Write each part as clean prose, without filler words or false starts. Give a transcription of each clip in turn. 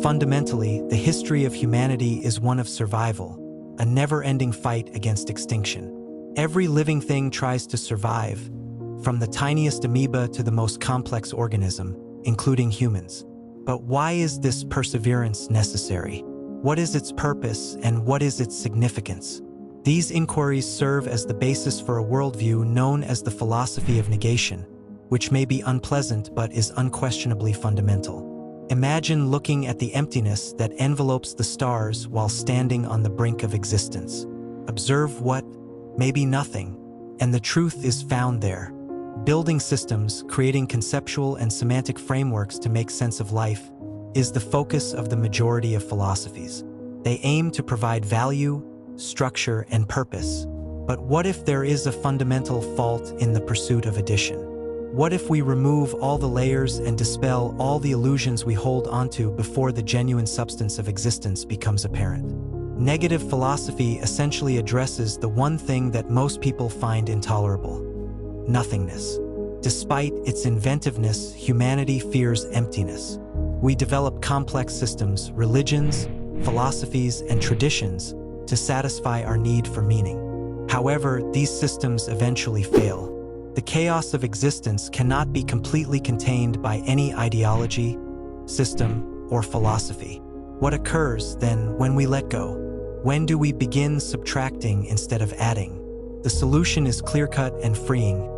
Fundamentally, the history of humanity is one of survival, a never-ending fight against extinction. Every living thing tries to survive, from the tiniest amoeba to the most complex organism, including humans. But why is this perseverance necessary? What is its purpose and what is its significance? These inquiries serve as the basis for a worldview known as the philosophy of negation, which may be unpleasant but is unquestionably fundamental. Imagine looking at the emptiness that envelopes the stars while standing on the brink of existence. Observe what, maybe nothing, and the truth is found there. Building systems, creating conceptual and semantic frameworks to make sense of life, is the focus of the majority of philosophies. They aim to provide value, structure, and purpose. But what if there is a fundamental fault in the pursuit of addition? What if we remove all the layers and dispel all the illusions we hold onto before the genuine substance of existence becomes apparent? Negative philosophy essentially addresses the one thing that most people find intolerable: nothingness. Despite its inventiveness, humanity fears emptiness. We develop complex systems, religions, philosophies, and traditions to satisfy our need for meaning. However, these systems eventually fail. The chaos of existence cannot be completely contained by any ideology, system, or philosophy. What occurs, then, when we let go? When do we begin subtracting instead of adding? The solution is clear-cut and freeing.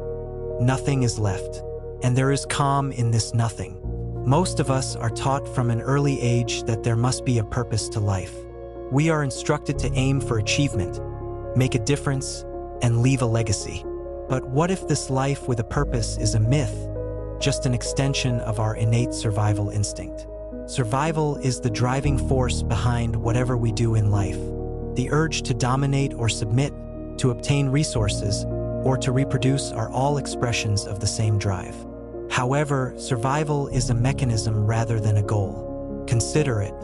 Nothing is left, and there is calm in this nothing. Most of us are taught from an early age that there must be a purpose to life. We are instructed to aim for achievement, make a difference, and leave a legacy. But what if this life with a purpose is a myth, just an extension of our innate survival instinct? Survival is the driving force behind whatever we do in life. The urge to dominate or submit, to obtain resources, or to reproduce are all expressions of the same drive. However, survival is a mechanism rather than a goal. Consider it.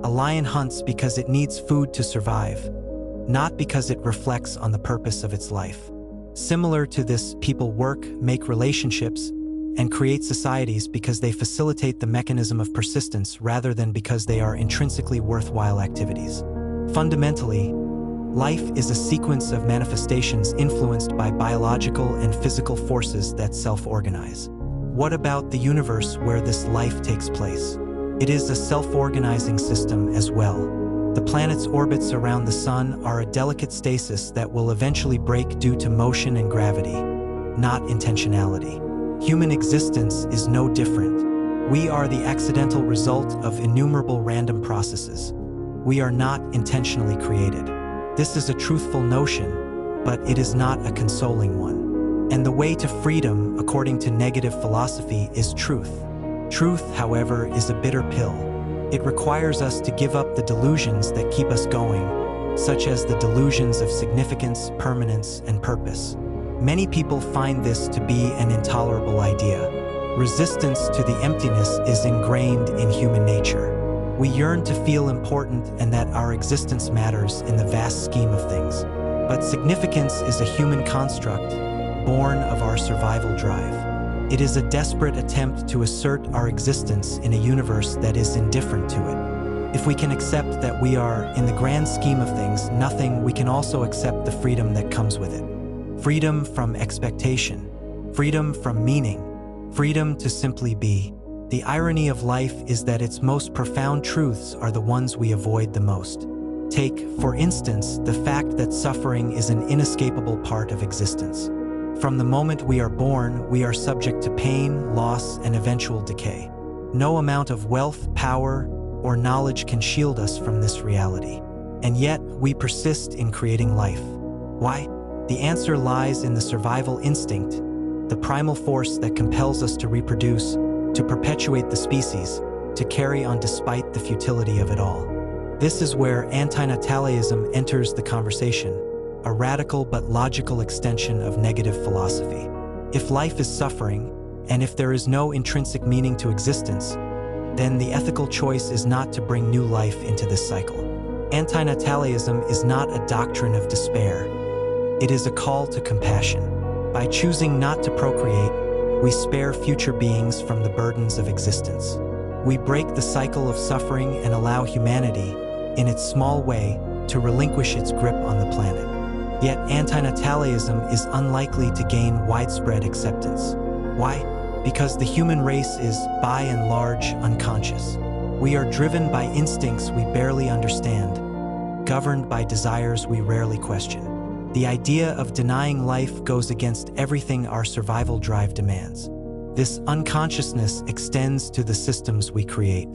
A lion hunts because it needs food to survive, not because it reflects on the purpose of its life. Similar to this, people work, make relationships, and create societies because they facilitate the mechanism of persistence rather than because they are intrinsically worthwhile activities. Fundamentally, life is a sequence of manifestations influenced by biological and physical forces that self-organize. What about the universe where this life takes place? It is a self-organizing system as well. The planet's orbits around the sun are a delicate stasis that will eventually break due to motion and gravity, not intentionality. Human existence is no different. We are the accidental result of innumerable random processes. We are not intentionally created. This is a truthful notion, but it is not a consoling one. And the way to freedom, according to negative philosophy, is truth. Truth, however, is a bitter pill. It requires us to give up the delusions that keep us going, such as the delusions of significance, permanence, and purpose. Many people find this to be an intolerable idea. Resistance to the emptiness is ingrained in human nature. We yearn to feel important and that our existence matters in the vast scheme of things. But significance is a human construct, born of our survival drive. It is a desperate attempt to assert our existence in a universe that is indifferent to it. If we can accept that we are, in the grand scheme of things, nothing, we can also accept the freedom that comes with it. Freedom from expectation, freedom from meaning, freedom to simply be. The irony of life is that its most profound truths are the ones we avoid the most. Take, for instance, the fact that suffering is an inescapable part of existence. From the moment we are born, we are subject to pain, loss, and eventual decay. No amount of wealth, power, or knowledge can shield us from this reality. And yet, we persist in creating life. Why? The answer lies in the survival instinct, the primal force that compels us to reproduce, to perpetuate the species, to carry on despite the futility of it all. This is where anti-natalism enters the conversation, a radical but logical extension of negative philosophy. If life is suffering, and if there is no intrinsic meaning to existence, then the ethical choice is not to bring new life into this cycle. Anti-natalism is not a doctrine of despair. It is a call to compassion. By choosing not to procreate, we spare future beings from the burdens of existence. We break the cycle of suffering and allow humanity, in its small way, to relinquish its grip on the planet. Yet anti-natalism is unlikely to gain widespread acceptance. Why? Because the human race is, by and large, unconscious. We are driven by instincts we barely understand, governed by desires we rarely question. The idea of denying life goes against everything our survival drive demands. This unconsciousness extends to the systems we create.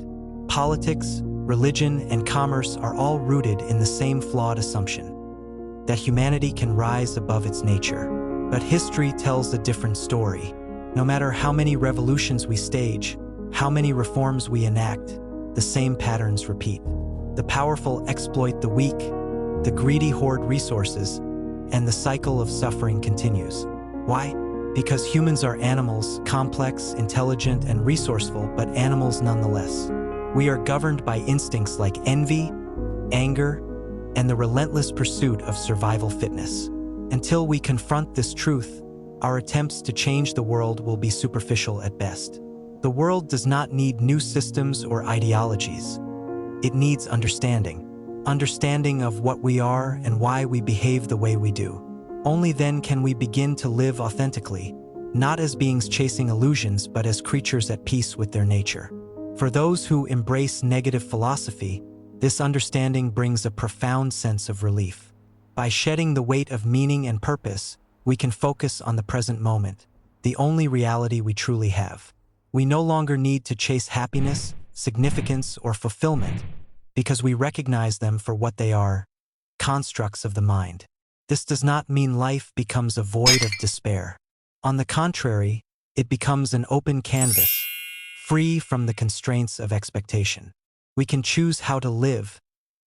Politics, religion, and commerce are all rooted in the same flawed assumption: that humanity can rise above its nature. But history tells a different story. No matter how many revolutions we stage, how many reforms we enact, the same patterns repeat. The powerful exploit the weak, the greedy hoard resources, and the cycle of suffering continues. Why? Because humans are animals, complex, intelligent, and resourceful, but animals nonetheless. We are governed by instincts like envy, anger, and the relentless pursuit of survival fitness. Until we confront this truth, our attempts to change the world will be superficial at best. The world does not need new systems or ideologies. It needs understanding. Understanding of what we are and why we behave the way we do. Only then can we begin to live authentically, not as beings chasing illusions, but as creatures at peace with their nature. For those who embrace negative philosophy, this understanding brings a profound sense of relief. By shedding the weight of meaning and purpose, we can focus on the present moment, the only reality we truly have. We no longer need to chase happiness, significance, or fulfillment, because we recognize them for what they are: constructs of the mind. This does not mean life becomes a void of despair. On the contrary, it becomes an open canvas, free from the constraints of expectation. We can choose how to live,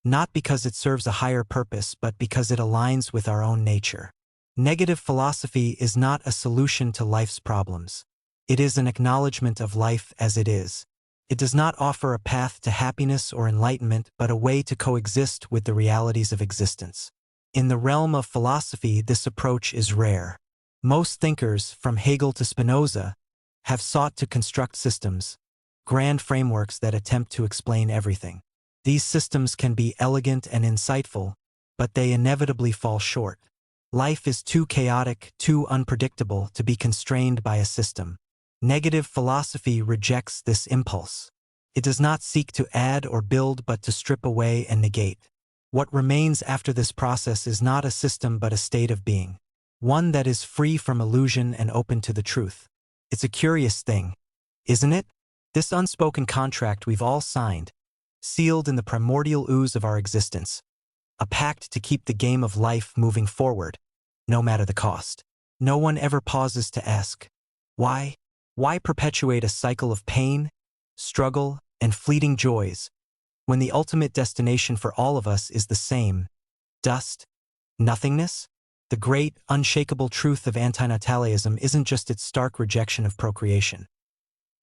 not because it serves a higher purpose, but because it aligns with our own nature. Negative philosophy is not a solution to life's problems. It is an acknowledgement of life as it is. It does not offer a path to happiness or enlightenment, but a way to coexist with the realities of existence. In the realm of philosophy, this approach is rare. Most thinkers, from Hegel to Spinoza, have sought to construct systems, grand frameworks that attempt to explain everything. These systems can be elegant and insightful, but they inevitably fall short. Life is too chaotic, too unpredictable to be constrained by a system. Negative philosophy rejects this impulse. It does not seek to add or build, but to strip away and negate. What remains after this process is not a system but a state of being, one that is free from illusion and open to the truth. It's a curious thing, isn't it? This unspoken contract we've all signed, sealed in the primordial ooze of our existence, a pact to keep the game of life moving forward, no matter the cost. No one ever pauses to ask, why? Why perpetuate a cycle of pain, struggle, and fleeting joys, when the ultimate destination for all of us is the same: dust, nothingness? The great, unshakable truth of anti-natalism isn't just its stark rejection of procreation.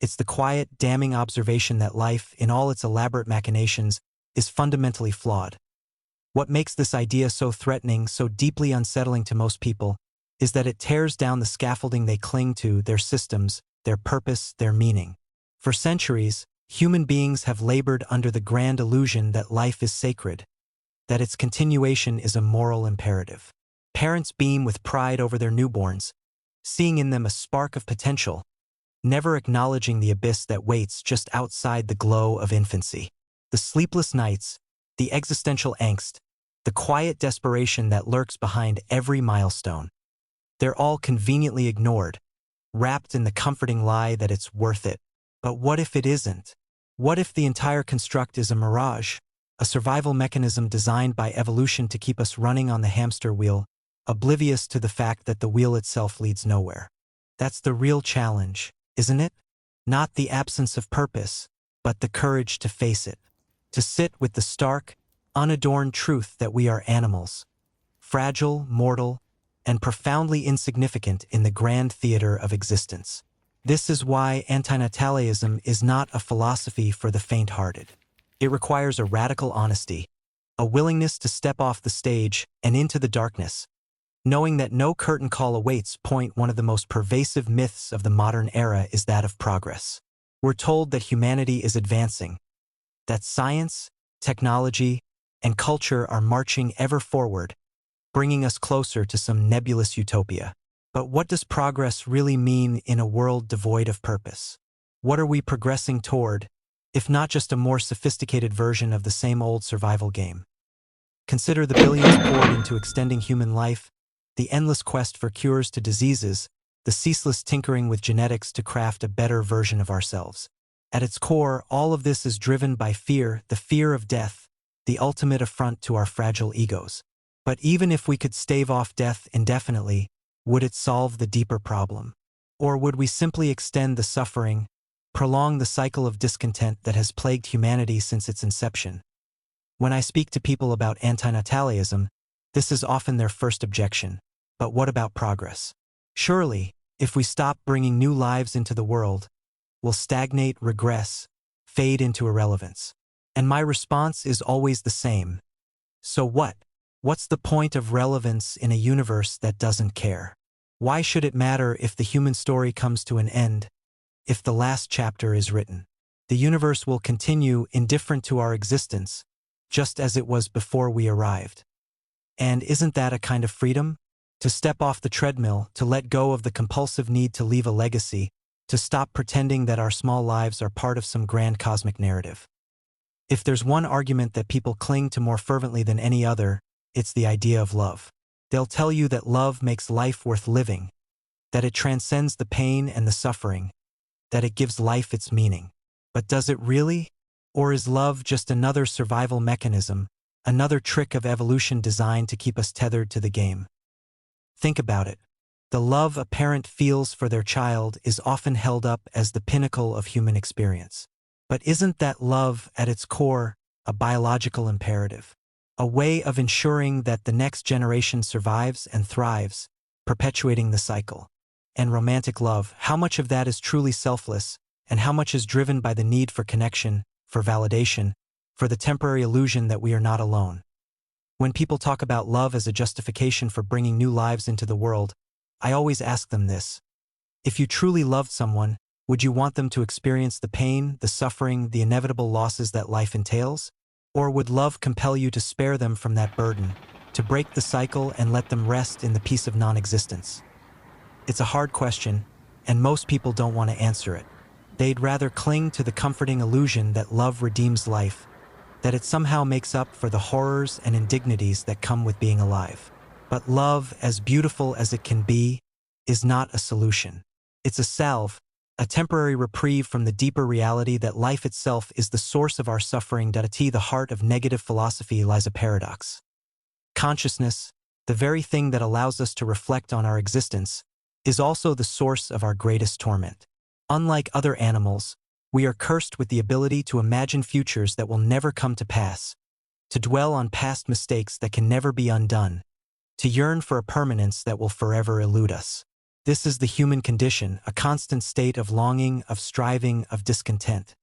It's the quiet, damning observation that life, in all its elaborate machinations, is fundamentally flawed. What makes this idea so threatening, so deeply unsettling to most people, is that it tears down the scaffolding they cling to: their systems, their purpose, their meaning. For centuries, human beings have labored under the grand illusion that life is sacred, that its continuation is a moral imperative. Parents beam with pride over their newborns, seeing in them a spark of potential, never acknowledging the abyss that waits just outside the glow of infancy. The sleepless nights, the existential angst, the quiet desperation that lurks behind every milestone. They're all conveniently ignored, wrapped in the comforting lie that it's worth it. But what if it isn't? What if the entire construct is a mirage, a survival mechanism designed by evolution to keep us running on the hamster wheel, oblivious to the fact that the wheel itself leads nowhere? That's the real challenge, isn't it? Not the absence of purpose, but the courage to face it. To sit with the stark, unadorned truth that we are animals, fragile, mortal, and profoundly insignificant in the grand theater of existence. This is why anti-natalism is not a philosophy for the faint-hearted. It requires a radical honesty, a willingness to step off the stage and into the darkness, knowing that no curtain call awaits. One of the most pervasive myths of the modern era is that of progress. We're told that humanity is advancing, that science, technology, and culture are marching ever forward, bringing us closer to some nebulous utopia. But what does progress really mean in a world devoid of purpose? What are we progressing toward, if not just a more sophisticated version of the same old survival game? Consider the billions poured into extending human life, the endless quest for cures to diseases, the ceaseless tinkering with genetics to craft a better version of ourselves. At its core, all of this is driven by fear, the fear of death, the ultimate affront to our fragile egos. But even if we could stave off death indefinitely, would it solve the deeper problem? Or would we simply extend the suffering, prolong the cycle of discontent that has plagued humanity since its inception? When I speak to people about anti-natalism, this is often their first objection. But what about progress? Surely, if we stop bringing new lives into the world, we'll stagnate, regress, fade into irrelevance. And my response is always the same. So what? What's the point of relevance in a universe that doesn't care? Why should it matter if the human story comes to an end, if the last chapter is written? The universe will continue indifferent to our existence, just as it was before we arrived. And isn't that a kind of freedom? To step off the treadmill, to let go of the compulsive need to leave a legacy, to stop pretending that our small lives are part of some grand cosmic narrative. If there's one argument that people cling to more fervently than any other, it's the idea of love. They'll tell you that love makes life worth living, that it transcends the pain and the suffering, that it gives life its meaning. But does it really? Or is love just another survival mechanism, another trick of evolution designed to keep us tethered to the game? Think about it. The love a parent feels for their child is often held up as the pinnacle of human experience. But isn't that love, at its core, a biological imperative? A way of ensuring that the next generation survives and thrives, perpetuating the cycle. And romantic love, how much of that is truly selfless, and how much is driven by the need for connection, for validation, for the temporary illusion that we are not alone? When people talk about love as a justification for bringing new lives into the world, I always ask them this. If you truly loved someone, would you want them to experience the pain, the suffering, the inevitable losses that life entails? Or would love compel you to spare them from that burden, to break the cycle and let them rest in the peace of non-existence? It's a hard question, and most people don't want to answer it. They'd rather cling to the comforting illusion that love redeems life, that it somehow makes up for the horrors and indignities that come with being alive. But love, as beautiful as it can be, is not a solution. It's a salve, a temporary reprieve from the deeper reality that life itself is the source of our suffering. At the heart of negative philosophy lies a paradox. Consciousness, the very thing that allows us to reflect on our existence, is also the source of our greatest torment. Unlike other animals, we are cursed with the ability to imagine futures that will never come to pass, to dwell on past mistakes that can never be undone, to yearn for a permanence that will forever elude us. This is the human condition, a constant state of longing, of striving, of discontent.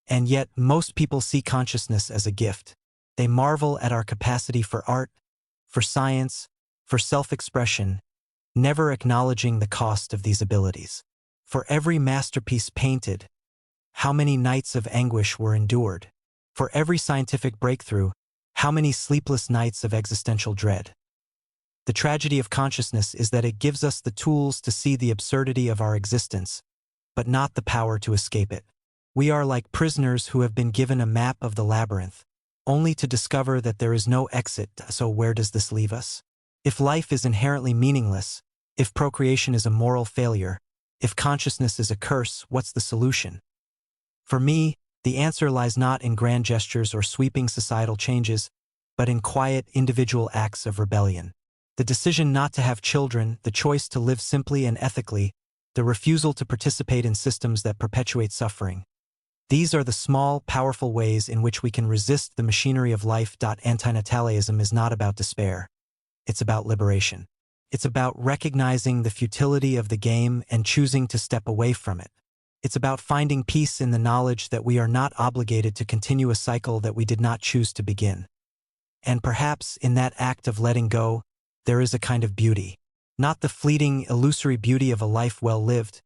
And yet, most people see consciousness as a gift. They marvel at our capacity for art, for science, for self-expression, never acknowledging the cost of these abilities. For every masterpiece painted, how many nights of anguish were endured? For every scientific breakthrough, how many sleepless nights of existential dread? The tragedy of consciousness is that it gives us the tools to see the absurdity of our existence, but not the power to escape it. We are like prisoners who have been given a map of the labyrinth, only to discover that there is no exit. So where does this leave us? If life is inherently meaningless, if procreation is a moral failure, if consciousness is a curse, what's the solution? For me, the answer lies not in grand gestures or sweeping societal changes, but in quiet, individual acts of rebellion. The decision not to have children, the choice to live simply and ethically, the refusal to participate in systems that perpetuate suffering. These are the small, powerful ways in which we can resist the machinery of life. Anti-natalism is not about despair. It's about liberation. It's about recognizing the futility of the game and choosing to step away from it. It's about finding peace in the knowledge that we are not obligated to continue a cycle that we did not choose to begin. And perhaps in that act of letting go, there is a kind of beauty. Not the fleeting, illusory beauty of a life well lived,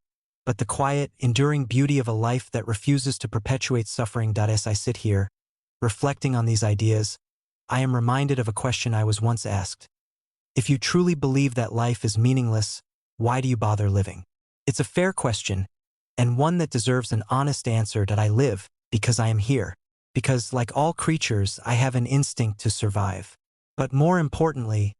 but the quiet, enduring beauty of a life that refuses to perpetuate suffering. As I sit here, reflecting on these ideas, I am reminded of a question I was once asked. If you truly believe that life is meaningless, why do you bother living? It's a fair question, and one that deserves an honest answer. That I live because I am here. Because, like all creatures, I have an instinct to survive. But more importantly,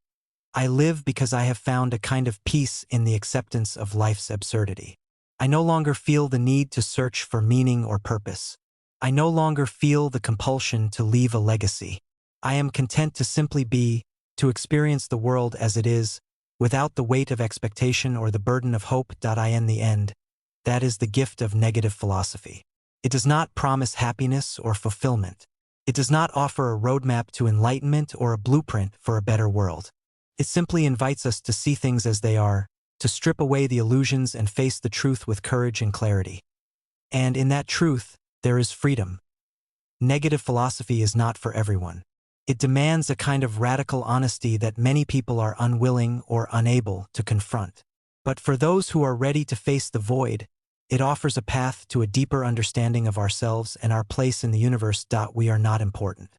I live because I have found a kind of peace in the acceptance of life's absurdity. I no longer feel the need to search for meaning or purpose. I no longer feel the compulsion to leave a legacy. I am content to simply be, to experience the world as it is, without the weight of expectation or the burden of hope. In the end, that is the gift of negative philosophy. It does not promise happiness or fulfillment. It does not offer a roadmap to enlightenment or a blueprint for a better world. It simply invites us to see things as they are, to strip away the illusions and face the truth with courage and clarity. And in that truth, there is freedom. Negative philosophy is not for everyone. It demands a kind of radical honesty that many people are unwilling or unable to confront. But for those who are ready to face the void, it offers a path to a deeper understanding of ourselves and our place in the universe. We are not important.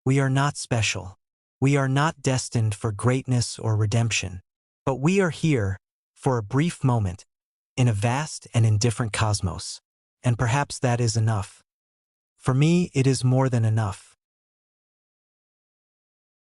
We are not special. We are not destined for greatness or redemption. But we are here, for a brief moment, in a vast and indifferent cosmos. And perhaps that is enough. For me, it is more than enough.